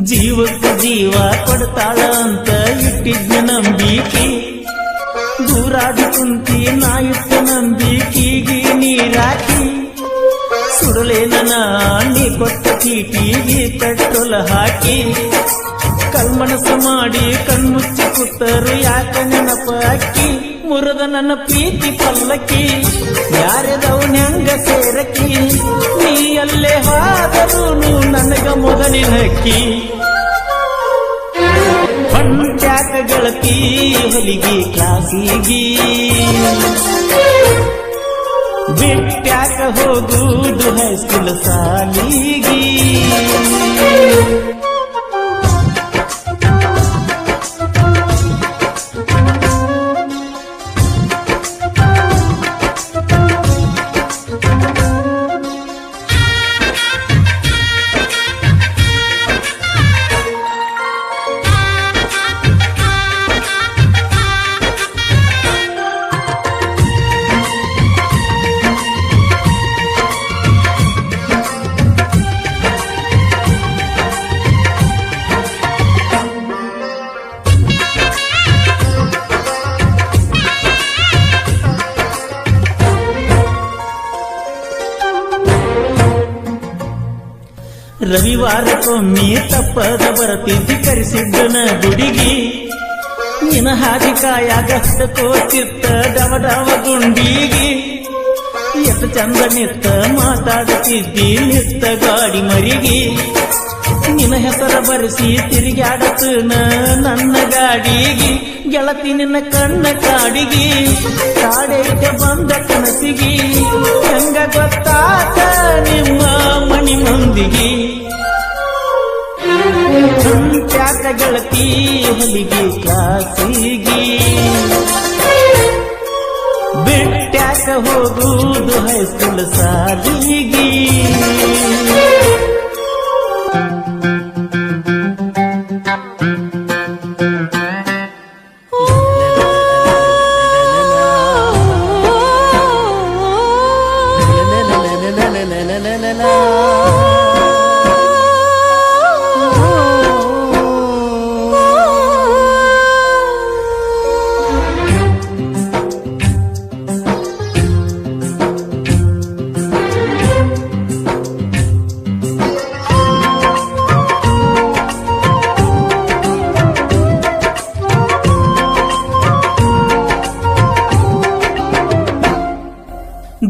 ಜೀವಕ್ಕೆ ಜೀವ ಕೊಡ್ತಾಳ ಅಂತ ಇಟ್ಟಿದ್ದ ನಂಬಿಕೆ ದೂರಾದಿ ಕುಂತಿ ನಾ ಇಟ್ಟ ನಂಬಿಕೆಗೆ ನೀರಾಕಿ ಸುಡಲೇನ ನೀ ಕೊಟ್ಟ ಚೀಟಿಗೆ ಪೆಟ್ರೋಲ್ ಹಾಕಿ ಕಲ್ಮನಸ ಮಾಡಿ ಕಣ್ಮುಚ್ಚಿ ಕೂತರು ಯಾಕ ನೆನಪ ಅಕ್ಕಿ ಮುರದ ನನ್ನ ಪ್ರೀತಿ ಪಲ್ಲಕ್ಕಿ ಯಾರದವನ್ಯಂಗ ಸೇರಕಿ ನೀ ಅಲ್ಲೇ ಹಾದರು ನನಗ ಮೊದಲಿನಕ್ಕಿ ಹೊಂಟ್ಯಾಕ ಗೆಳತಿ ಹೊಲಿಗೆ ಕ್ಲಾಸಿಗಿ ಬಿಟ್ಟ್ಯಾಕ ಹೋಗುದು ಹೈಸ್ಕೂಲ್ ಸಾಲಿಗಿ ರವಿವಾರಕ್ಕೊಮ್ಮೆ ತಪ್ಪದ ಬರತಿದ್ದಿ ಕರೆಸಿದ್ದನ ಗುಡಿಗಿ ನಿನ ಹಾದಿ ಕಾಯಾಗ ಕೋಚಿತ್ತ ಡವಡವ ಗುಂಡಿಗಿ ಎಷ್ಟ ಚಂದ ನಿತ್ತ ಮಾತಾಡುತ್ತಿದ್ದಿ ನಿತ್ತ ಗಾಡಿ ಮರಿಗಿ ನಿನ ಹೆಸರ ಬರೆಸಿ ತಿರುಗಾಡತನ ನನ್ನ ಗಾಡಿಗಿ ಗೆಳತಿ ನಿನ್ನ ಕಣ್ಣ ಕಾಡಿಗಿ ಕಾಡೇಟ ಬಂದ ಕನಸಿಗಿ ಹೆಂಗ ಗೊತ್ತಾತ ನಿಮ್ಮ ಮಣಿ ಮಂದಿಗಿ ಹೊಂಟ್ಯಾಕ ಗೆಳತಿ ಹೊಲಿಗೆ ಕ್ಲಾಸಿಗಿ ಬಿಟ್ಟ್ಯಾಕ ಹೋಗುದು ಹೈಸ್ಕೂಲ್ ಸಾಲಿಗಿ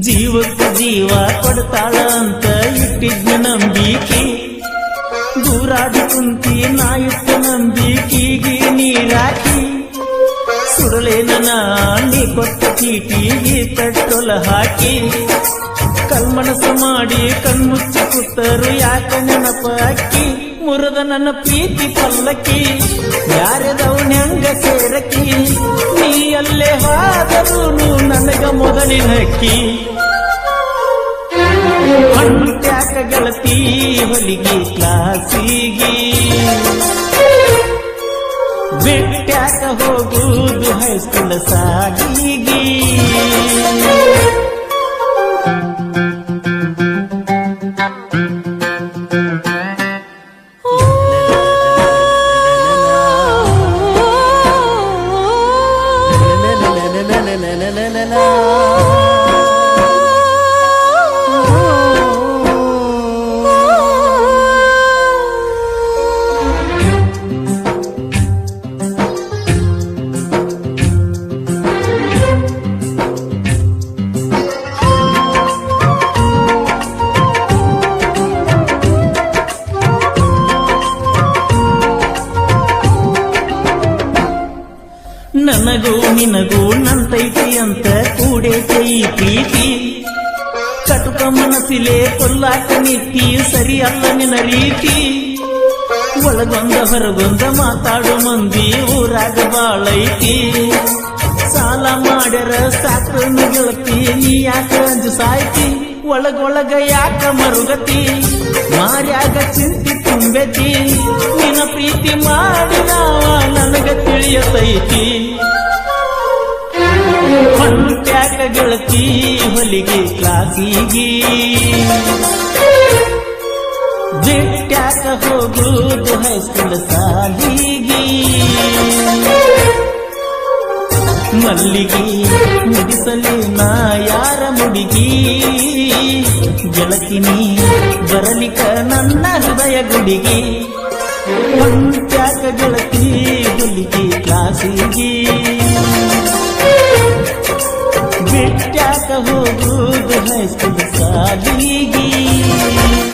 ಜೀವಕ್ಕೆ ಜೀವ ಕೊಡ್ತಾಳ ಅಂತ ಇಟ್ಟಿದ್ದ ನಂಬಿಕೆ ದೂರಾದಿ ಕುಂತಿ ನಾ ಇಟ್ಟ ನಂಬಿಕೆಗೆ ನೀರಾಕಿ ಸುಡಲೇನ ನೀ ಕೊಟ್ಟ ಚೀಟಿಗೆ ಪೆಟ್ರೋಲ್ ಹಾಕಿ ಕಲ್ಮನಸ ಮಾಡಿ ಕಣ್ಮುಚ್ಚಿ ಕೂತರು ಯಾಕ ನೆನಪ ಅಕ್ಕಿ ಮುರದ ನನ್ನ ಪ್ರೀತಿ ಪಲ್ಲಕ್ಕಿ ಯಾರದವನ್ಯಂಗ ಸೇರಕಿ ನೀ ಅಲ್ಲೇ ಹಾದರು ನನಗ ಮೊದಲಿನಕ್ಕಿ ಹೊಂಟ್ಯಾಕ ಗೆಳತಿ ಹೊಲಿಗೆ ಕ್ಲಾಸಿಗಿ ಬಿಟ್ಟ್ಯಾಕ ಹೋಗುದು ಹೈಸ್ಕೂಲ್ ಸಾಲಿಗಿ ನನಗೂ ನಿನಗೂ ನಂತೈತಿ ಅಂತ ಕೂಡೈತೆ ಈ ಪ್ರೀತಿ ಕಟುಕ ಮನಸ್ಸಿಲೆ ಕೊಲ್ಲಾಟ ನೀತಿ ಸರಿಯಲ್ಲ ನಿನ್ನ ರೀತಿ ಒಳಗೊಂದ ಹೊರಗೊಂದ ಮಾತಾಡೋ ಮಂದಿ ಊರಾಗ ಬಾಳೈತಿ ಸಾಲ ಮಾಡ್ಯಾರ ಸಾಕು ಗೆಳತಿ ನೀ ಯಾಕ ಅಂಜು ಸಾಯ್ತಿ ಒಳಗೊಳಗ ಯಾಕ ಮರುಗತಿ ಮಾರ್ಯಾಗ ಚಿಂತಿ ತುಂಬೆತಿ ನಿನ್ನ ಪ್ರೀತಿ ಮಾಡಿದ ನನಗ ತಿಳಿಯತೈತಿ ಹೊಂಟ್ಯಾಕ ಗೆಳತಿ ಹೊಲಿಗೆ ಕ್ಲಾಸಿಗಿ ಬಿಟ್ಟ್ಯಾಕ ಹೋಗುದು ಹೈಸ್ಕೂಲ್ ಸಾಲಿಗಿ ಮಲ್ಲಿಗೆ ಮುಡಿಸಲಿ ನಾ ಯಾರ ಮುಡಿಗಿ ಗೆಳತಿನಿ ಬರಲಿಕ ನನ್ನ ಹೃದಯ ಗುಡಿಗಿ ಹೊಂಟ್ಯಾಕ ಗೆಳತಿ ಹುಲಿಗಿ ಕ್ಲಾಸಿಗಿ ಬಿಟ್ಟ್ಯಾಕ ಹೋಗುದು ಹೈಸ್ಕೂಲ್ ಸಾಲಿಗಿ